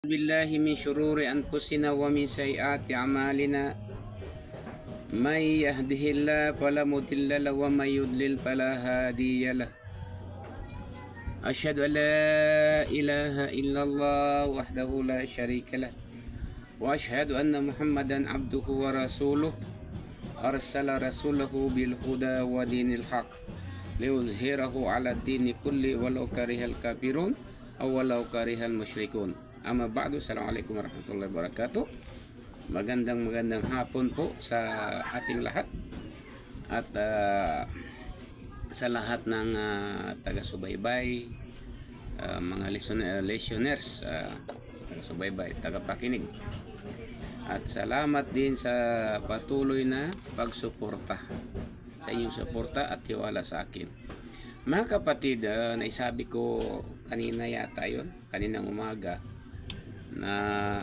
بالله من شرور أنفسنا ومن سيئات أعمالنا من يهده الله فلا مضل له ومن يضلل فلا هادي له أشهد أن لا إله إلا الله وحده لا شريك له وأشهد أن محمدا عبده ورسوله أرسل رسوله بالهدى ودين الحق ليظهره على الدين كله ولو كره الكافرون أو ولو كره المشركون. Amma ba'du, assalamualaikum warahmatullahi wabarakatuh. Magandang hapon po sa ating lahat at sa lahat ng taga-subaybay, mga listeners, taga-subaybay, taga-pakinig. At salamat din sa patuloy na pagsuporta, sa inyong suporta at tiwala sa akin. Mga kapatid, naisabi ko kanina yata yun, kaninang umaga, na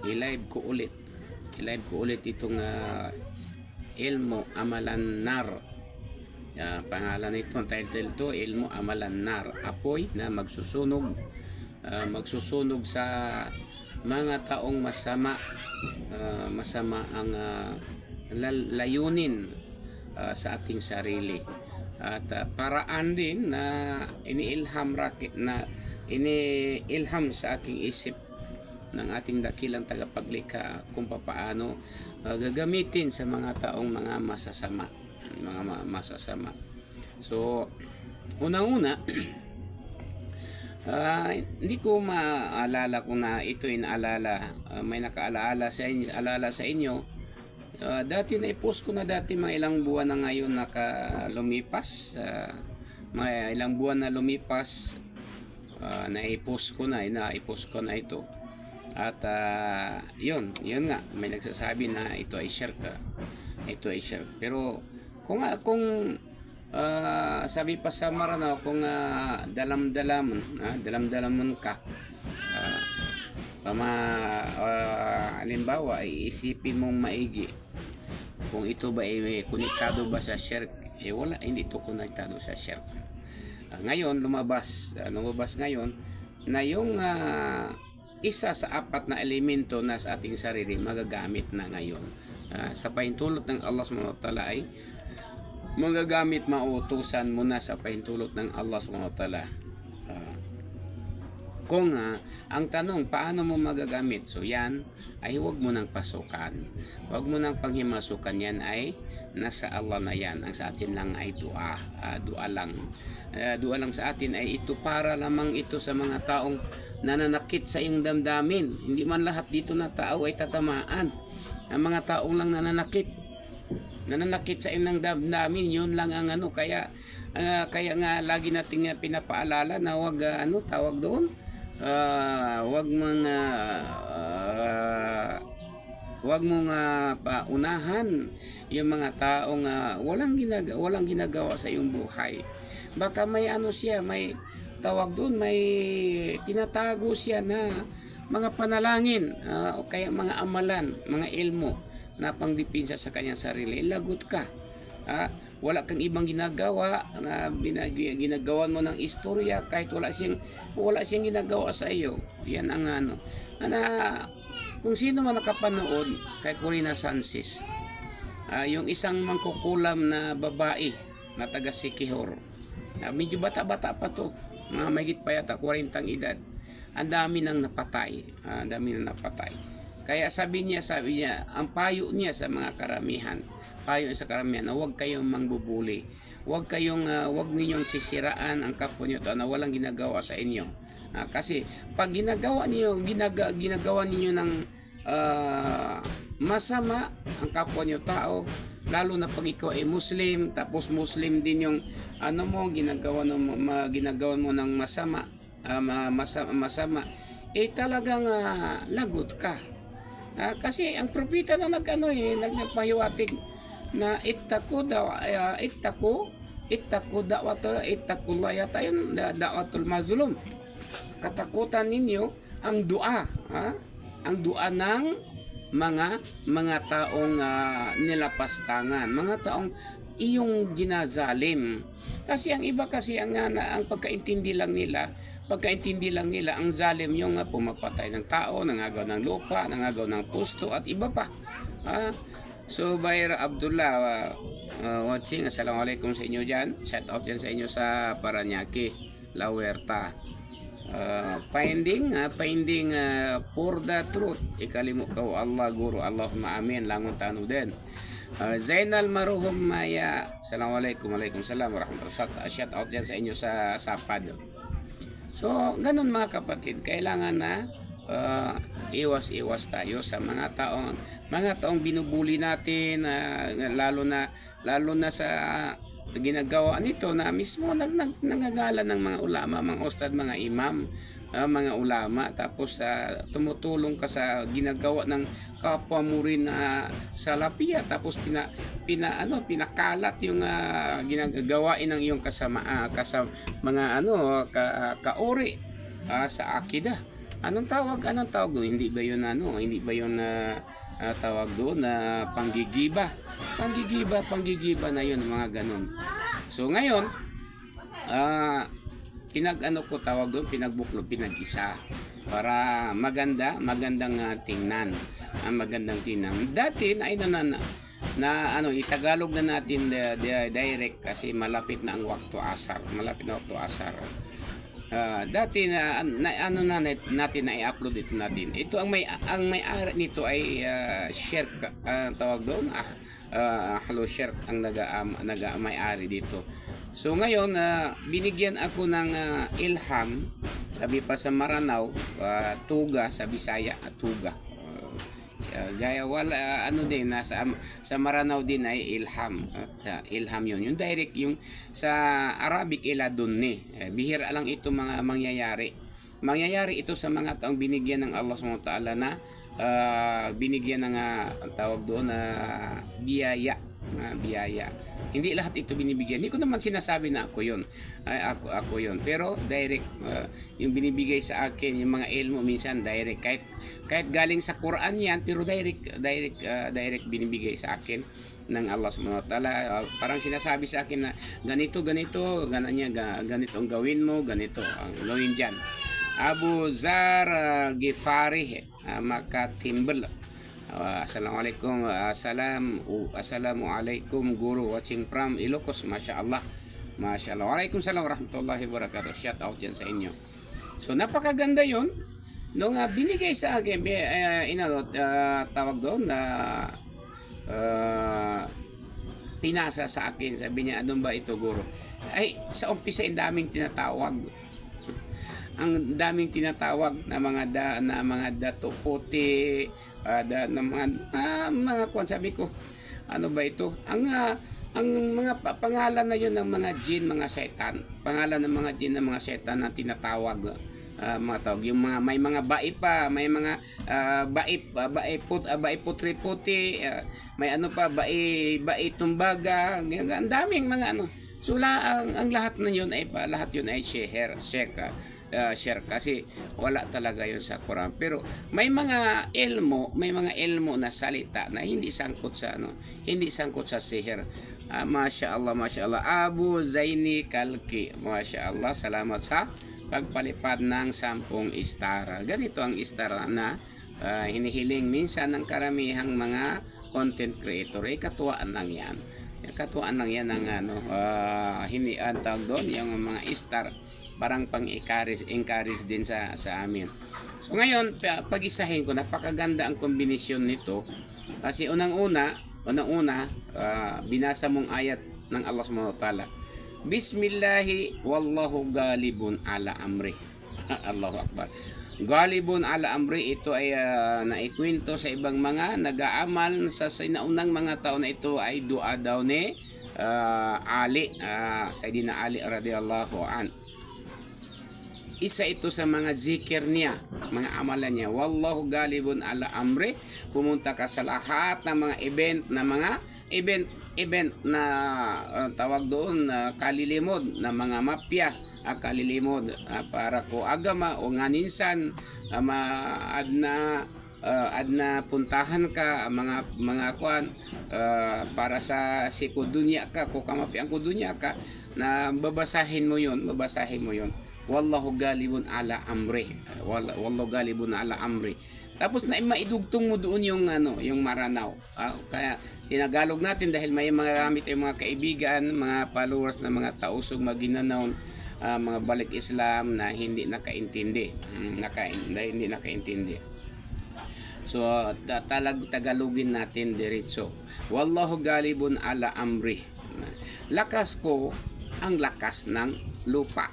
i-live ko ulit itong Ilmu Amalan Nar. Pangalan nito, title to, Ilmu Amalan Nar, apoy na magsusunog sa mga taong masama ang layunin sa ating sarili, at paraan din na iniilham sa aking isip ng ating dakilang tagapaglikha kung papaano gagamitin sa mga taong mga masasama. So, unang-una, hindi ko maalala kung na ito inaalala, may nakaalaala sa inyo. Dati na-post ko na mga ilang buwan na ngayon lumipas, mga ilang buwan na lumipas, na-post ko na ito. At yun nga, may nagsasabi na ito ay share. Pero kung sabi pa sa Maranao, kung dalam-dalamon ka, halimbawa iisipin mong maigi kung ito ba ay konektado ba sa share. Wala, hindi ito konektado sa share. Ngayon lumabas ngayon na yung isa sa apat na elemento na sa ating sarili magagamit na ngayon sa pahintulot ng Allah SWT ay magagamit, mautusan mo na sa pahintulot ng Allah SWT. Kung ang tanong, paano mo magagamit? So yan ay huwag mo nang pasukan, huwag mo nang panghimasukan. Yan ay nasa Allah na yan. Ang sa atin lang ay dua lang sa atin ay ito, para lamang ito sa mga taong nananakit sa iyong damdamin. Hindi man lahat dito na tao ay tatamaan. Ang mga taong lang nananakit sa iyong damdamin, yun lang ang kaya nga lagi nating pinapaalala na huwag tawag doon, huwag mong paunahan yung mga taong walang ginagawa sa iyong buhay. Baka may siya, may tawag doon, may tinatago siya na mga panalangin, o kaya mga amalan, mga ilmo na pangdipinsa sa kanyang sarili. Lagot ka. Wala kang ibang ginagawa na ginagawan mo ng istorya kahit wala siyang ginagawa sa iyo. Yan ang kung sino man nakapanood kay Corina Sanchez, yung isang mangkukulam na babae na taga Siquijor, medyo bata-bata pa to, mga mahigit pa yata 40 edad. Ang dami nang napatay. Kaya sabi niya, ang payo niya sa mga karamihan, na huwag kayong mangbubuli. Huwag ninyong sisiraan ang kapwa niyo na walang ginagawa sa inyo. Kasi pag ginagawa ninyo ng masama ang kapwa niyo tao, lalo na pag ikaw ay Muslim, tapos Muslim din yung ginagawa mo ng masama, talagang lagot ka. Kasi ang propeta na nagpahiwatig na ittaqullah yata yun, da'watul mazlum. Katakutan ninyo ang dua ng mga taong nilapastangan, mga taong iyong ginazalim. Kasi ang iba ang pagkaintindi lang nila, pagkaintindi lang nila ang zalim yung pumapatay ng tao, nangagaw ng lupa, nangagaw ng pusto at iba pa. So Bayra Abdullah watching, assalamualaikum sa inyo dyan. Shout out dyan sa inyo sa Paranaque, La Huerta. Finding for the truth, ikalimut kau Allah guru, Allahumma amin, langon tanu din. Zainal Maruhum Maya, assalamualaikum, waalaikumsalam warahmatullahi. Shout out dyan sa inyo sa Sapad. So ganun mga kapatid, kailangan na iwas-iwas tayo sa mga taong binubuli natin, lalo na sa ginagawa nito na mismo nangagalan ng mga ulama, mga ustad, mga imam, mga ulama, tapos tumutulong ka sa ginagawa ng kapwa mo rin salapiya, tapos pinakalat yung ginagawain ng iyong mga kaori sa akida. Anong tawag doon? Hindi ba yun tawag doon na panggigiba na yun, mga ganun. So ngayon pinag-isa para magandang tingnan, dati na itagalog na natin direct kasi malapit na ang waktu asar. Dati natin na i-upload ito natin. Ito ang may-ari nito ay share tawag doon hello share ang may-ari dito. So ngayon binigyan ako ng ilham, sabi pa sa Maranao, tuga sa Bisaya, tuga. Gaya wala din sa Maranao din ay ilham yun. Yung direct yung sa Arabic iladunni. Bihira lang ito mga mangyayari ito sa mga taong binigyan ng Allah Subhanahu wa Ta'ala na binigyan ng tawag doon na biyaya. Hindi lahat ito binibigyan. Hindi ko naman sinasabi na ako yun. Ako yun. Pero direct yung binibigay sa akin, yung mga ilmo minsan direct. Kahit galing sa Quran yan, pero direct binibigay sa akin ng Allah Subhanahu wa Ta'ala. Parang sinasabi sa akin na ganito ang gawin mo, ganito ang gawin dyan. Abu Zar Gifari Makatimbel. Assalamualaikum, assalamualaikum guru, watching from Ilocos, masya Allah. Waalaikumsalam warahmatullahi wabarakatuh. Shout out dyan sa inyo. So napakaganda yun nung binigay sa akin, tawag doon na pinasa sa akin. Sabi niya, ano ba ito guru? Ay, sa umpisa ang daming tinatawag na mga dato puti, mga kwan. Sabi ko, ano ba ito? Ang mga pangalan na yun ng mga jin, mga setan. Pangalan ng mga jin, ng mga setan na tinatawag. Mga tawag, yung mga may mga bai pa, may mga bai putri-puti, may bai tumbaga, ang daming mga So ang lahat na yun ay share kasi wala talaga yun sa Quran. Pero may mga ilmo na salita na hindi sangkot sa sihir. Masya Allah. Abu Zaini Kalki, masya Allah, salamat sa pagpalipad ng 10 istara. Ganito ang istara na hinihiling minsan ng karamihang mga content creator. Katuwaan lang yan ng hinian tawag doon, yung mga istar, parang pang-encourage din sa amin. So ngayon, pag-isahin ko, napakaganda ang kombinasyon nito. Kasi unang-una, binasa mong ayat ng Allah Subhanahu wa Ta'ala. Bismillahi wallahu galibun ala amri. Allahu Akbar. Galibun ala amri, ito ay naikwento sa ibang mga nag-aamal sa sinaunang mga tao na ito ay dua daw ni Sayyidina Ali radhiyallahu an. Isa ito sa mga zikir niya, mga amalan niya. Wallahu galibun ala amri. Pumunta ka sa lahat ng mga event na tawag doon kalilimod na mga mapya, kalilimod para ko agama o nganinsan adna puntahan ka mga kwan para sa sikudunya ka, ko kamapi ang kudunya ka, na babasahin mo yon. wallahu galibun ala amri. Wallahu galibun ala amri. Tapos na maidugtong mo doon yung yung Maranao. Kaya tinagalog natin dahil may marami tayong mga kaibigan, mga followers na mga tausog Maguinanaon, mga balik Islam na hindi nakaintindi, hindi nakaintindi. So tagalogin natin diretso. Wallahu galibun ala amri. Lakas ko ang lakas ng lupa.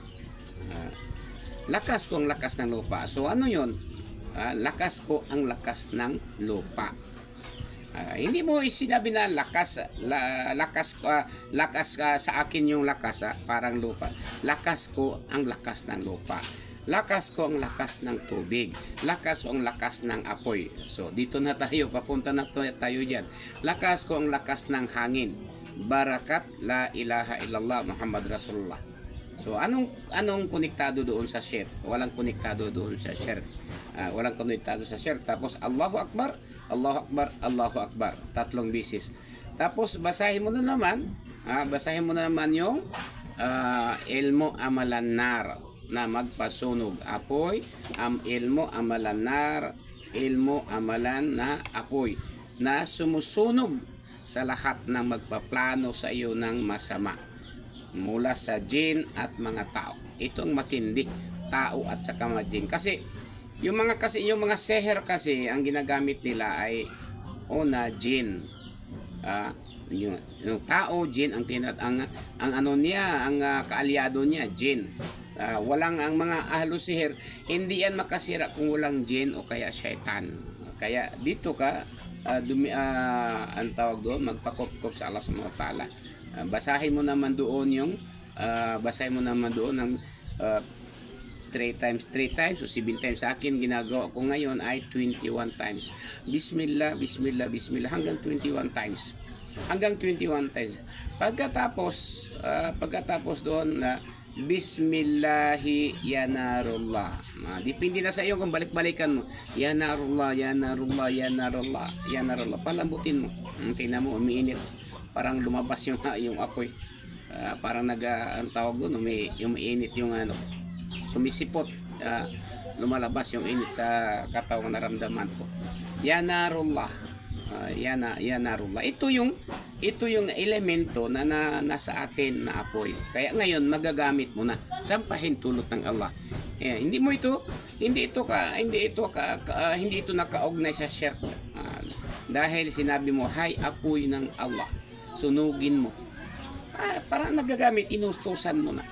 Lakas ko ang lakas ng lupa. So ano 'yon? Lakas ko ang lakas ng lupa. Hindi mo sinabi na lakas sa akin yung lakas, parang lupa. Lakas ko ang lakas ng lupa. Lakas ko ang lakas ng tubig. Lakas ko ang lakas ng apoy. So dito na tayo, papunta na tayo diyan. Lakas ko ang lakas ng hangin. Barakat la ilaha illallah Muhammad Rasulullah. So anong konektado doon sa shirk? Walang konektado doon sa shirk. Walang konektado sa shirk. Tapos Allahu Akbar, Allahu Akbar, Allahu Akbar. 3 beses. Tapos basahin mo na naman, yung ilmo amalan nar na magpasunog apoy, ilmo amalan nar, ilmo amalan na apoy na sumusunog sa lahat ng magpaplano sa iyo ng masama mula sa jin at mga tao. Itong matindi, tao at saka mga jin. Kasi yung mga seher kasi ang ginagamit nila ay jin. Yung tao, jin ang kaalyado niya, jin. Walang ang mga ahlu sihir, hindi yan makasira kung walang jin o kaya syaitan. Kaya dito ka ang tawag doon, magpakop-kop sa Allah subhanahu wa ta'ala. Basahin mo naman doon ng 3 times o 7 times. Sa akin ginagawa ko ngayon ay 21 times. Bismillah, bismillah, bismillah hanggang 21 times. Pagkatapos doon na Bismillahi ya narullah. Depende na sa iyo kung balik-balikan mo. Ya narullah, ya narullah, ya narullah, ya narullah. Palambutin mo. Tingnan mo, umiinit. Parang lumabas yung apoy. Parang ang tawag doon, umiinit yung sumisipot. Lumalabas yung init sa katawang naramdaman ko. Ya narullah. Ya narullah. Ito yung elemento na nasa atin na apoy. Kaya ngayon magagamit mo na. Sampahin tulot ng Allah. Hindi ito nakaugnay sa shirk. Dahil sinabi mo, hay apoy ng Allah. Sunugin mo. Parang nagagamit, inustusan mo na.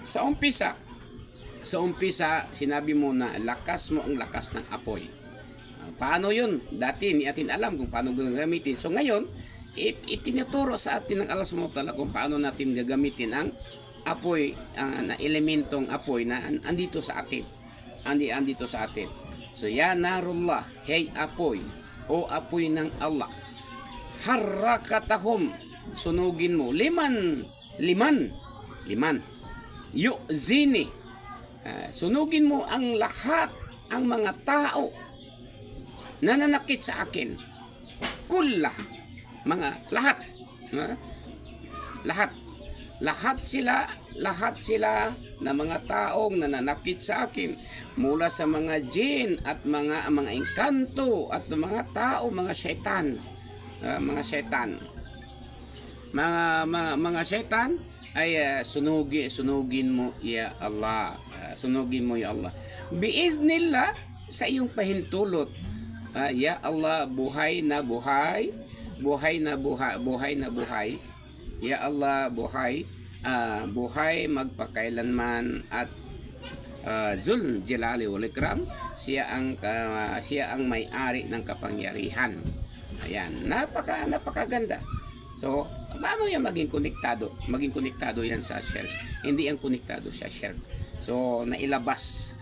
Sa umpisa, sinabi mo na lakas mo ang lakas ng apoy. Paano yun? Dati hindi natin alam kung paano gagamitin. So ngayon, itinuturo sa atin ng Allah subhanahu wa ta'ala kung paano natin gagamitin ang apoy, na elementong apoy na andito sa atin. Andito sa atin. So ya narullah, hey apoy, o apoy ng Allah. Harrakatahum, sunugin mo. Liman. Yu'zini. Sunugin mo ang lahat, ang mga tao nananakit sa akin. Kullah. Lahat. Lahat sila na mga taong nananakit sa akin mula sa mga jin at mga engkanto at mga tao, mga syaitan. Mga syaitan ay sunugin mo ya Allah. Sunugin mo ya Allah. Biiznillah sa iyong pahintulot. Ya Allah, buhay na buhay. Ya Allah, buhay magpakailanman at Zul Jalali wal Ikram, siya ang may-ari ng kapangyarihan. Ayan, napakaganda. So, paano yan maging konektado? Maging konektado yan sa shirk. Hindi ang konektado sa shirk. So, nailabas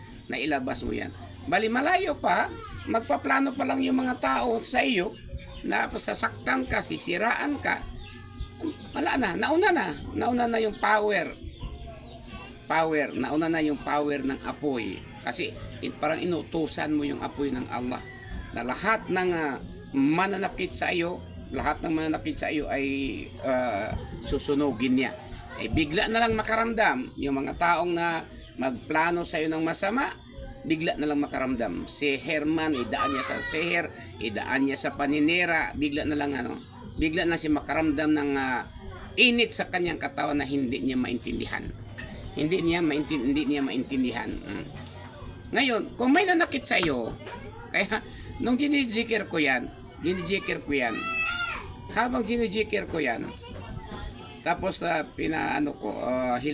mo yan. Bali malayo pa, magpaplano pa lang yung mga tao sa iyo na sasaktan ka, sisiraan ka. Wala na, nauna na yung power, nauna na yung power ng apoy. Kasi parang inutusan mo yung apoy ng Allah na lahat ng mananakit sa iyo ay susunugin niya. Bigla na lang makaramdam yung mga taong na magplano sa'yo ng masama, bigla na lang makaramdam. Si Herman, idaan niya sa seher, idaan niya sa paninira, bigla na lang bigla na siya makaramdam ng init sa kanyang katawan na hindi niya maintindihan. Hindi niya maintindihan. Ngayon, kung may nanakit sa iyo, kaya nung ginijikir ko yan, habang ginijikir ko yan, tapos hila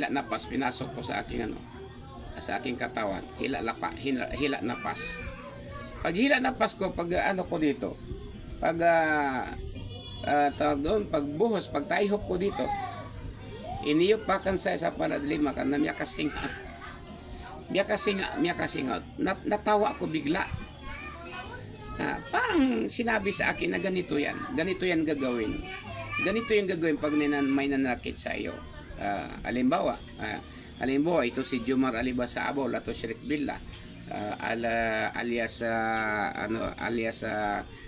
napas, pinasok ko sa aking katawan, hila napas. Pag hila napas ko, pag ko dito, pag tawag doon, pag buhos, pag taihop ko dito, iniyop pa kan sa paladlima kan na miya kasinga, natawa ko bigla. Parang sinabi sa akin na ganito yan gagawin. Ganito yung gagawin pag may nanakit sa iyo. Halimbawa, ito si Jomar Alibasa Abol, ato si Rick Villa, alias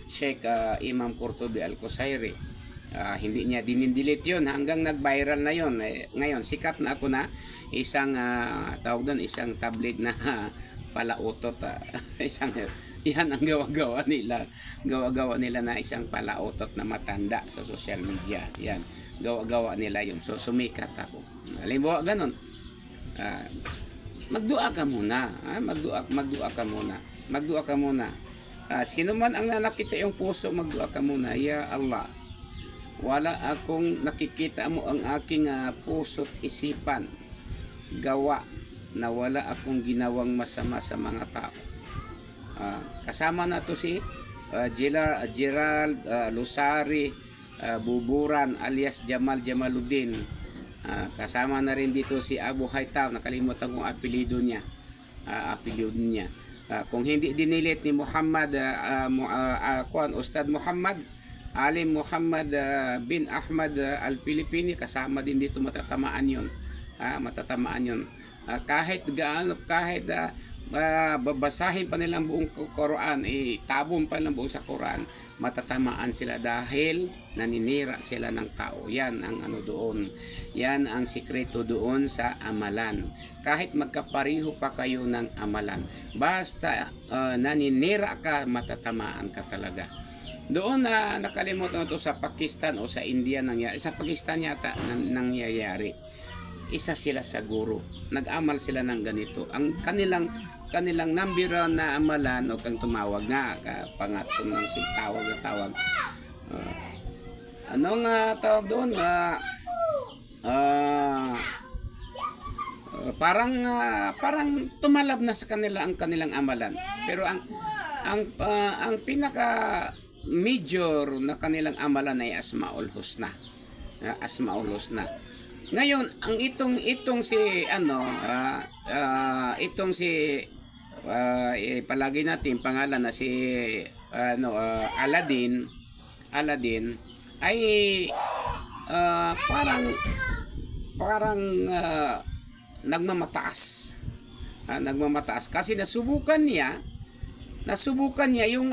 Sheikh Imam Qurtubi Al-Qusayri. Hindi niya dinindelete yun hanggang nag-viral na yun. Ngayon, sikat na ako na isang isang tablet na palautot. Yan ang gawa-gawa nila na isang palautot na matanda sa social media. Yan, gawa-gawa nila yun. So, sumikat ako. Halimbawa, ganun. Magdua ka muna. Magdua ka muna. Sino man ang nanakit sa iyong puso, magdua ka muna. Ya Allah, wala akong nakikita mo ang aking puso't isipan. Gawa na wala akong ginawang masama sa mga tao. Kasama na to si Gerald Lusari Buburan alias Jamal Jamaluddin. Kasama na rin dito si Abu Haytam, nakalimutan kong apelyido niya. Kung hindi dinilit ni Muhammad Ustad Muhammad Alim Muhammad bin Ahmad Al-Pilipini, kasama din dito, matatamaan yun. Kahit babasahin pa nilang buong Quran, itabon pa nilang buong sa Quran, matatamaan sila dahil naninira sila ng tao. Yan ang doon. Yan ang sikreto doon sa amalan. Kahit magkapariho pa kayo ng amalan, basta naninira ka, matatamaan ka talaga. Doon nakalimutan ito sa Pakistan o sa India nangyari. Sa Pakistan yata nangyayari. Isa sila sa guro. Nag-amal sila ng ganito. Ang kanilang number na amalan, o kang tumawag nga, pangatong ng tawag. Anong tawag doon? Parang tumalab na sa kanila ang kanilang amalan. Pero ang pinaka major na kanilang amalan ay Asmaul Husna. Ngayon, ang itong palagi natin pangalan na si Aladdin ay parang nagmamataas kasi nasubukan niya yung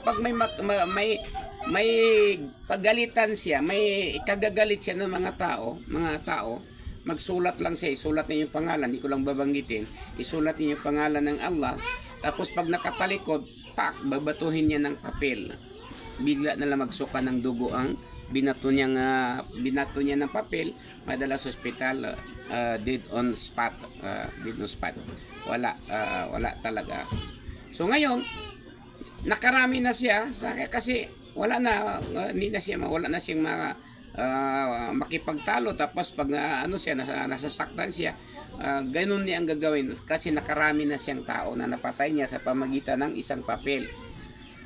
pag may pagalitan siya, may ikagagalit siya ng mga tao, magsulat lang siya, isulat niya yung pangalan, hindi ko lang babanggitin, isulat niya yung pangalan ng Allah, tapos pag nakatalikod, babatuhin niya ng papel, bigla na lang magsuka ng dugo ang binato niya ng papel, madala sa ospital, dead on spot, wala talaga. So ngayon, nakarami na siya kasi wala na siyang makipagtalo, tapos pag nasasaktan siya, ganun niya ang gagawin kasi nakarami na siyang tao na napatay niya sa pamagitan ng isang papel.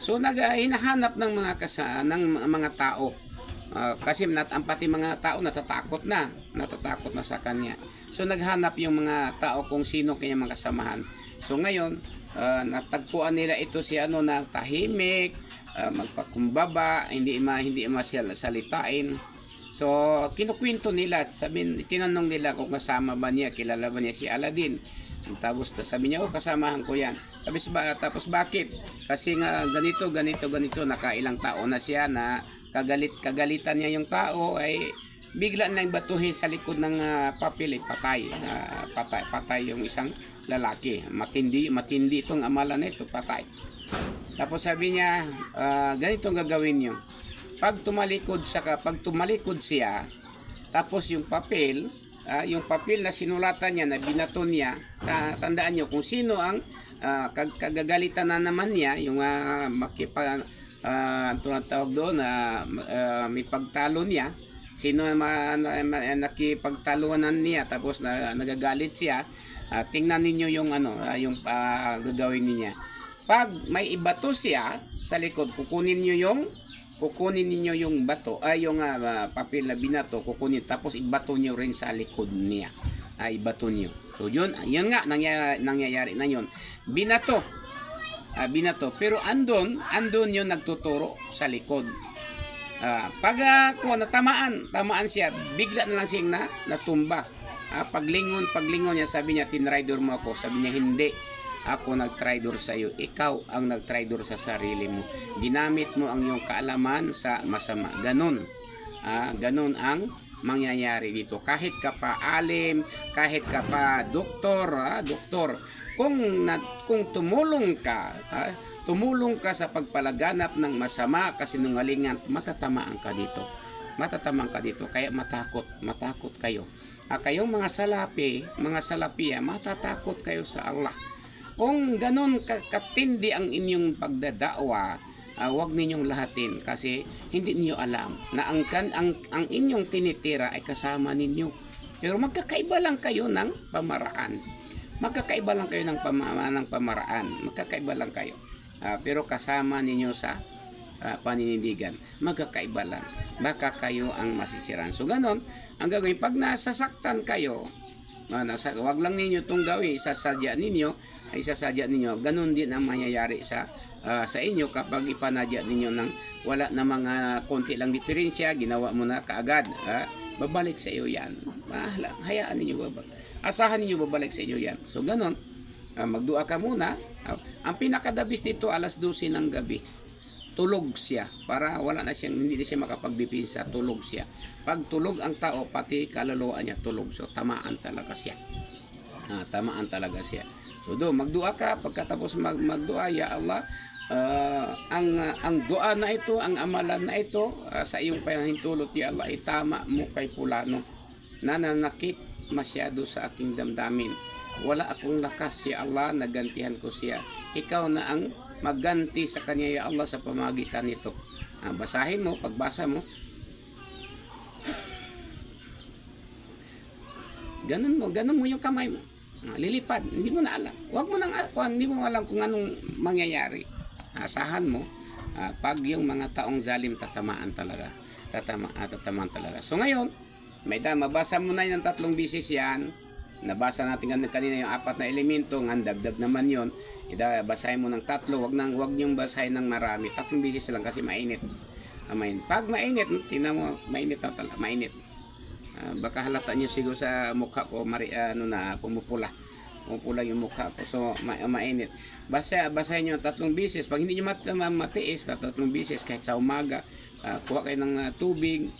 So hinahanap ng mga tao, kasi pati mga tao natatakot na sa kanya. So naghanap yung mga tao kung sino kanyang mga kasamahan. So ngayon, natagpuan nila ito si na tahimik, magpakumbaba, hindi salitain. So kinukwento nila, tinanong nila kung kasama ba niya, kilala ba niya si Aladdin. Tapos sabi niya, kasamahan ko yan. Tapos bakit? Kasi nga ganito, nakailang taon na siya na kagalitan niya yung tao, ay bigla nang batuhin sa likod ng papel, patay. Patay yung isang lalaki. Matindi itong amalan na ito, patay. Tapos sabi niya, ganito ang gagawin niyo. Pag tumalikod siya, tapos yung papel na sinulatan niya, na binaton niya, tandaan niyo kung sino ang kagagalitan na naman niya, yung tawag doon, may pagtalo niya, sino nakipagtalunan niya, tapos nagagalit siya, tingnan ninyo yung gagawin niya. Pag may ibato siya sa likod, kukunin ninyo yung bato, yung papel na binato, kukunin, tapos ibato niyo rin sa likod niya. Ibato niyo. So yun nga nangyayari na yun. Binato, pero andon yung nagtuturo sa likod. Pag tamaan siya, bigla na lang siyang natumba. Paglingon niya, sabi niya, tinraidor mo ako. Sabi niya, hindi ako nagtraidor sa iyo. Ikaw ang nagtraidor sa sarili mo. Ginamit mo ang iyong kaalaman sa masama. Ganon ang mangyayari dito. Kahit ka pa alim, kahit ka pa doktor, kung tumulong ka sa pagpalaganap ng masama, kasinungalingan, matatamaan ka dito. Kaya matakot kayo. Kayong mga salapiya, matatakot kayo sa Allah. Kung ganon katindi ang inyong pagdadakwa, huwag ninyong lahatin, kasi hindi niyo alam na ang inyong tinitira ay kasama ninyo. Pero magkakaiba lang kayo ng pamaraan. Pero kasama ninyo sa paninindigan. Magkakaiba lang. Baka kayo ang masisiran. So ganon ang gagawin. Pag nasasaktan kayo, wag lang ninyo itong gawin, isasadya ninyo. Ganon din ang mangyayari sa inyo kapag ipanadya ninyo ng wala na mga konti lang diferensya, ginawa mo na kaagad. Babalik sa iyo yan. Hayaan ninyo asahan ninyo babalik sa inyo yan. So ganon, magdua ka muna. Ang pinakadabis dito, alas 12 ng gabi, tulog siya para hindi siya makapagdepensa. Tulog siya. Pag tulog ang tao, pati kaluluwa niya tulog. So tamaan talaga siya. So magdua ka. Pagkatapos magdua, ya Allah, ang dua na ito, ang amalan na ito, sa iyong panahintulot, ya Allah, itama mo kay Pulano. Nananakit masyado sa aking damdamin. Wala akong lakas, ya Allah, nagantihan ko siya. Ikaw na ang magganti sa kanya, ya Allah, sa pamagitan nito. Basahin mo, pagbasa mo, ganun mo yung kamay mo. Lilipad, hindi mo na alam. Hindi mo alam kung anong mangyayari. Asahan mo, pag yung mga taong zalim tatamaan talaga. So ngayon, mabasa mo na yung 3 bisis yan. Nabasa natin kanina yung 4 na elemento, dagdag naman yon. Basahin mo ng 3, wag niyong basahin ng marami. 3 bisis lang kasi mainit. Pag mainit, tingnan mo, mainit. Baka halata niyo siguro sa mukha ko, pumupula yung mukha ko. So mainit. Basahin niyo 3 bisis. Pag hindi niyo matiis na 3 bisis, kahit sa umaga, kuha kayo ng tubig,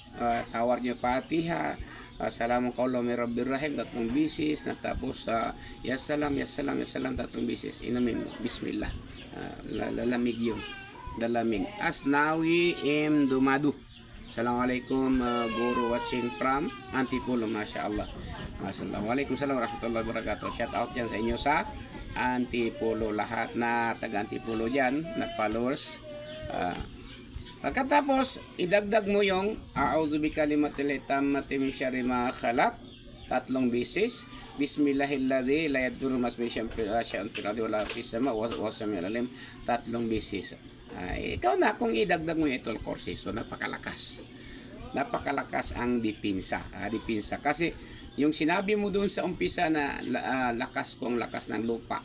tawar niyo Fatiha, salamun kaulo may Rabbir Rahim 3 bisis, natapos ya salam 3 bisis. Inumin, bismillah. Lalamig yun. Asnawi M. Dumadu. Assalamualaikum, guru watching from Antipolo, Masya Allah. Assalamualaikum warahmatullahi wabarakatuh. Shout out dyan sa inyo sa Antipolo, lahat na taga Antipolo dyan na followers. Pagkatapos, idagdag mo yung a'udzu bikalimatil tammati min syarri ma khalaq 3 bisis. Bismillahilladzi la yadurru ma'asmihi syai'un fil ardi wala fis sama' wa huwas samiul alim 3 bisis. Ikaw na kung idagdag mo ito kursi. So napakalakas ang dipinsa. Kasi yung sinabi mo doon sa umpisa na lakas ng lupa,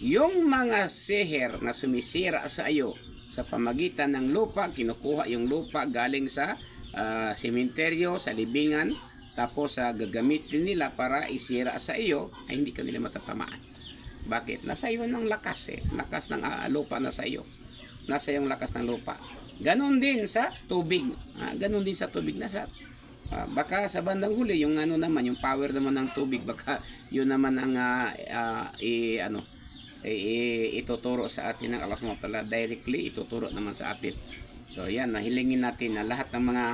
yung mga seher na sumisira sa iyo sa pamagitan ng lupa, kinukuha yung lupa galing sa sementeryo, sa libingan, tapos gagamitin nila para isira sa iyo, ay hindi ka nila matatamaan. Bakit? Nasa iyo ng lakas lakas ng lupa nasa iyo. Nasa yung lakas ng lupa. Ganon din sa tubig. Ganon din sa tubig na sa baka sa bandang huli yung ano naman, yung power naman ng tubig, baka yun naman ang ituturo sa atin ng Allah Subhanahu wa Ta'ala, directly ituturo naman sa atin. So yan, nahilingin natin na lahat ng mga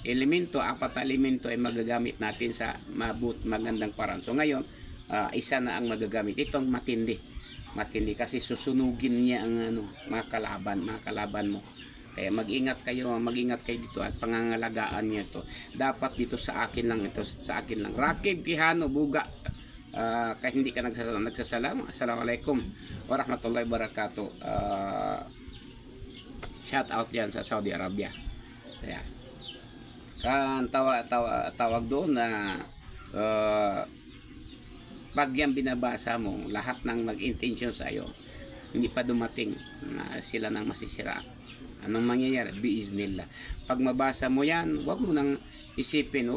elemento, apat na elemento ay magagamit natin sa magandang paraan. So ngayon, isa na ang magagamit. Itong matindi. Matindi kasi susunugin niya ang mga kalaban mo. Kaya mag-ingat kayo dito at pangangalagaan niyo ito. Dapat dito sa akin lang ito, sa akin lang. Rakib, Kihano, Buga. Kahit hindi ka nagsasalam. Assalamualaikum warahmatullahi wabarakatuh. Shout out yan sa Saudi Arabia. Kaya kan tawag doon na pag yan binabasa mo, lahat ng mag-intention sa iyo, hindi pa dumating na sila nang masisira. Anong mangyayari? Biiznillah. Pag mabasa mo yan, huwag mo nang isipin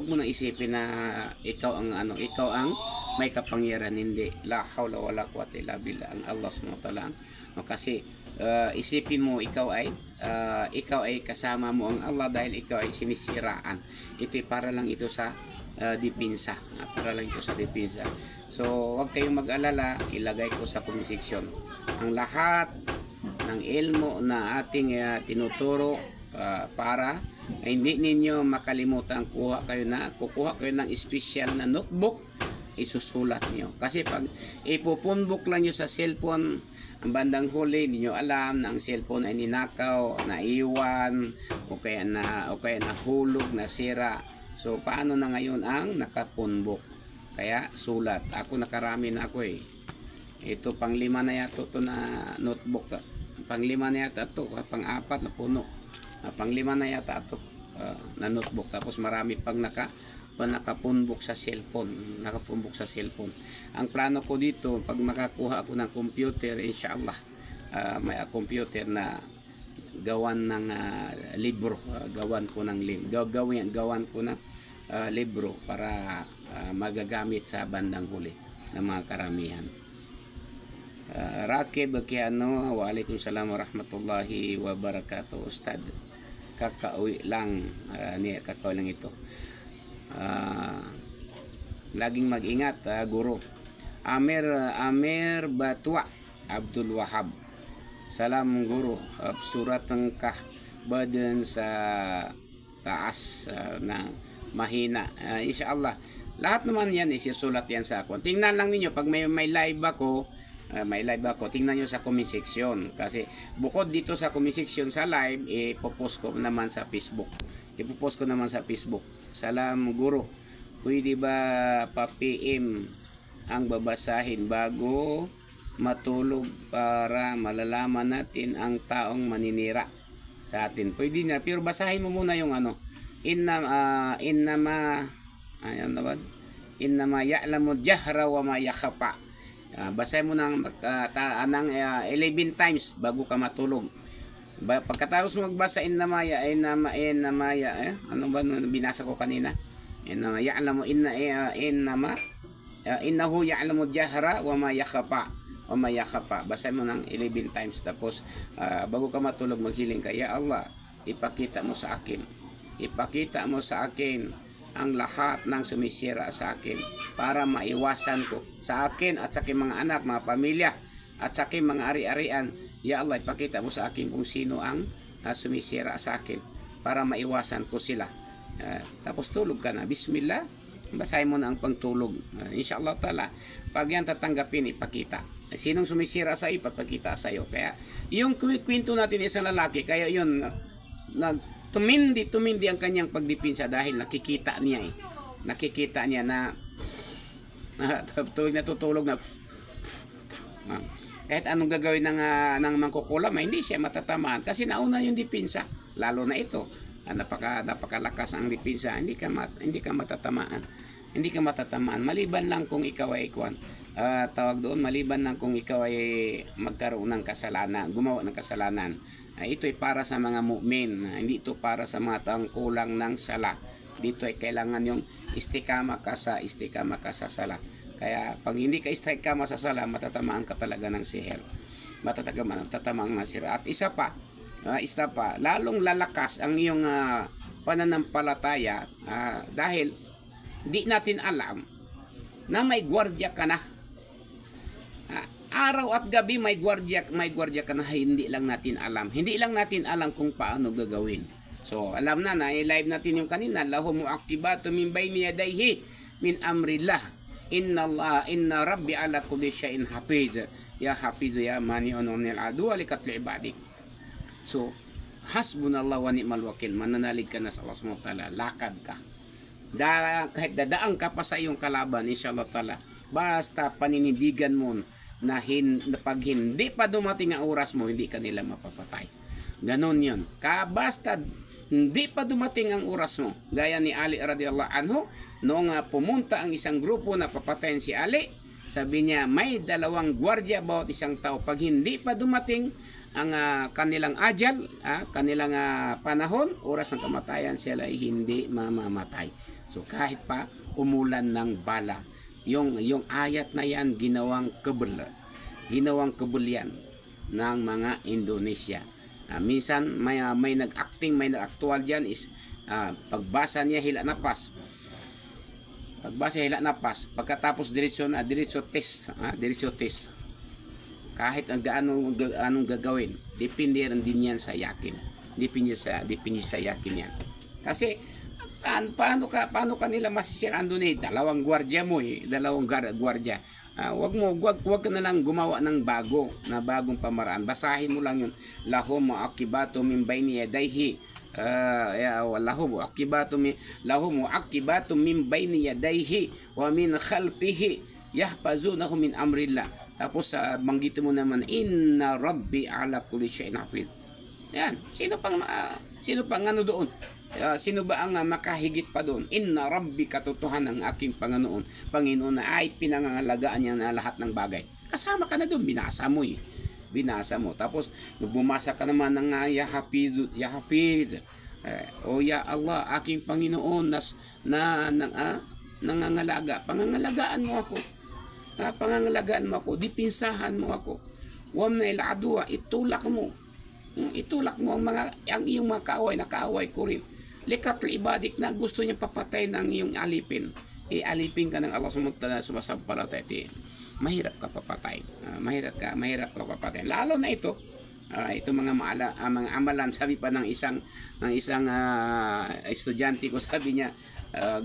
na ikaw ang may kapangyarihan. Hindi. La hawla wala quwwata illa billah. Ang Allah subhanahu wa ta'ala. Kasi isipin mo ikaw ay kasama mo ang Allah dahil ikaw ay sinisiraan. Ito para lang ito sa dipinsa. So, huwag kayong mag-alala, ilagay ko sa comment section ang lahat ng ilmo na ating tinuturo para hindi ninyo makalimutan. Kukuha kayo ng special na notebook, isusulat nyo. Kasi pag ipupunbook lang nyo sa cellphone, ang bandang huli, hindi nyo alam na ang cellphone ay ninakaw, naiwan, o kaya nahulog, nasira. So, paano na ngayon ang nakapunbook? Kaya, sulat. Ako nakarami na ako eh. Ito, pang-5 na yata ito na notebook. Pang-5 na yata ito. Pang-4 na puno. Pang-5 na yata ito na notebook. Tapos marami pang nakapunbook sa cellphone. Ang plano ko dito, pag makakuha ako ng computer, inshallah, may computer na gawan ng libro. Gawan ko ng libro para magagamit sa bandang huli ng mga karamihan. Rakib Kihano, waalaikum salam warahmatullahi wabarakatuh. Ustad, kakauwi lang ito. Laging mag-ingat, guro. Amir Batwa Abdul Wahab. Salam guru. Surat ng badan sa taas na mahina. Inshallah. Lahat naman yan isisulat yan sa ako. Tingnan lang ninyo pag may live ako, tingnan nyo sa comment section. Kasi bukod dito sa comment section sa live, ipopost ko naman sa Facebook. Salam guru. Pwede ba pa-PM ang babasahin bago matulog para malalaman natin ang taong maninira sa atin? Pwede na, pero basahin mo muna yung innama ya'lamu jahra wa ma yakhfa. Basahin mo ng 11 times bago ka matulog. Pagkatapos mo magbasa innama ano ba binasa ko kanina? Innama ya'lamu innahu ya'lamu jahra wa ma yakhfa. Basahin mo ng 11 times. Tapos bago ka matulog, maghiling ka, ya Allah, ipakita mo sa akin ang lahat ng sumisira sa akin para maiwasan ko sa akin at sa aking mga anak, mga pamilya at sa aking mga ari-arian. Ya Allah, ipakita mo sa akin kung sino ang sumisira sa akin para maiwasan ko sila. Tapos tulog ka na. Bismillah, basahin mo na ang pangtulog. Inshallah ta'ala, pag yan tatanggapin, ipakita. Sinong sumisira sa iyo, ipapakita sa iyo. Kaya yung kwento natin isang lalaki, kaya yun tumindi ang kanyang pagdipinsa dahil nakikita niya na tuwing natutulog na kahit anong gagawin ng mangkukulam, hindi siya matatamaan kasi nauna yung dipinsa. Lalo na ito, napakalakas ang dipinsa, hindi ka matatamaan maliban lang kung ikaw ay maliban lang kung ikaw ay magkaroon ng kasalanan, gumawa ng kasalanan. Ito ay para sa mga mu'min, hindi ito para sa mga taong kulang ng sala. Dito ay kailangan yung istikama ka sa sala. Kaya pag hindi ka istay-kama sa sala, matatamaan ka talaga ng sihir. Matatamaan ng sira. At isa pa, Isa pa, lalong lalakas ang iyong pananampalataya dahil di natin alam na may gwardiya ka na. Araw at gabi may gwardiya ka na, hindi lang natin alam. Hindi lang natin alam kung paano gagawin. So, alam na i-live natin yung kanina, lahum mu'aqibatu min bayni yadayhi min amrillah. Inna rabbi ala kulli shay'in hafiz. Ya hafiz ya mani'un anil adu likatli ibadik. So, hasbunallah wa ni'mal wakil. Mananalig ka na sa Allah subhanahu wa ta'ala. Lakad ka. Kahit dadaan ka pa sa iyong kalaban, inshallah ta'ala. Basta paninindigan mo na pag hindi pa dumating ang oras mo, hindi ka nila mapapatay. Ganon yun. Basta hindi pa dumating ang oras mo. Gaya ni Ali radiyallahu anhu, noong pumunta ang isang grupo na papatayin si Ali, sabi niya, may 2 gwardiya bawat isang tao. Pag hindi pa dumating ang kanilang ajal, kanilang panahon, oras ng kamatayan, sila ay hindi mamamatay. So kahit pa umulan ng bala, yung ayat na yan ginawang kebel yan ng mga Indonesia. Minsan may nag-acting, may nag-actual dyan is pagbasa niya hila napas. Pagkatapos diretso test. Kahit anong gagawin, depende rin din yan sa yakin. Depende sa yakin yan. Kasi paano ka nila masisiraan doon 2 gwardiya mo 2 gwardiya. Wag ka na lang gumawa ng bagong pamaraan. Basahin mo lang yun. Lahum mu'aqibatu min bayni yadayhi lahum mu'aqibatu min bayni yadayhi wa min khalfihi yahfazunahu min amrillah. Tapos banggitin mo naman, inna rabbi ala kulli shay'in hafiz. Yan. Sino pang ano doon? Sino ba ang makahigit pa doon? Inna rabbi, katotohanan ng aking Panginoon na ay pinangangalagaan niya na lahat ng bagay. Kasama ka na doon, binasa mo. Tapos bumasa ka naman ng ya hafiz. O ya Allah, aking Panginoon nangangalaga. Pangangalagaan mo ako. Dipinsahan mo ako. Wam na iladua, itulak mo ang iyong mga kaaway, nakaaway ko rin. Likat ibadik na gusto niya papatay ng iyong alipin. Alipin ka ng Allah subhanahu sumasampalatay. Mahirap ka papatay. Mahirap ka papatay. Lalo na ito mga amalan, sabi pa ng isang estudyante ko, sabi niya,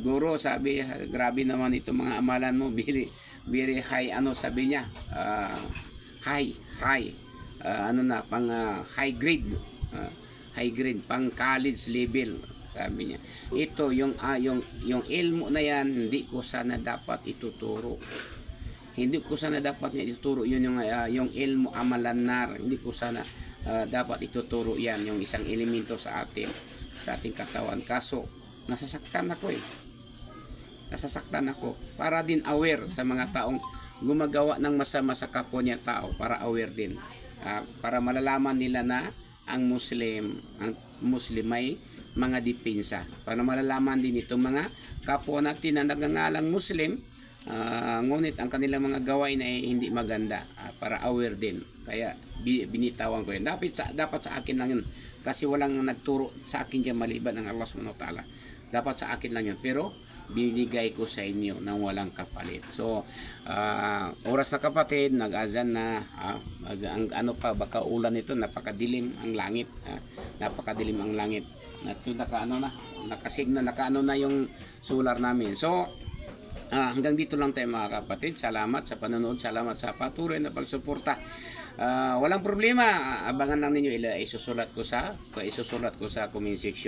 guro, sabi, grabe naman ito mga amalan mo, very high, sabi niya, high, pang high grade, pang college level, sabi niya. Ito yung ilmu na yan, hindi ko sana dapat ituturo. Yun yung ilmu amalanar, hindi ko sana dapat ituturo yan, yung isang elemento sa ating katawan. Kaso nasasaktan ako para din aware sa mga taong gumagawa ng masama sa kapwa niya tao, para aware din. Para malalaman nila na ang Muslim may mga depensa. Para malalaman din itong mga kapwa natin na nagangalang Muslim, ngunit ang kanilang mga gawain ay hindi maganda, para aware din. Kaya binitawan ko yun. Dapat sa akin lang yun, kasi walang nagturo sa akin dyan maliban ng Allah subhanahu wa ta'ala. Dapat sa akin lang yun, pero binigay ko sa inyo ng walang kapalit. So oras na kapatid, nag-azan na, baka ulan nito, napakadilim ang langit, nakaano na yung solar namin. So hanggang dito lang tayo mga kapatid. Salamat sa panonood, salamat sa patuloy na pagsuporta. Walang problema, abangan lang ninyo, isusulat ko sa comment section.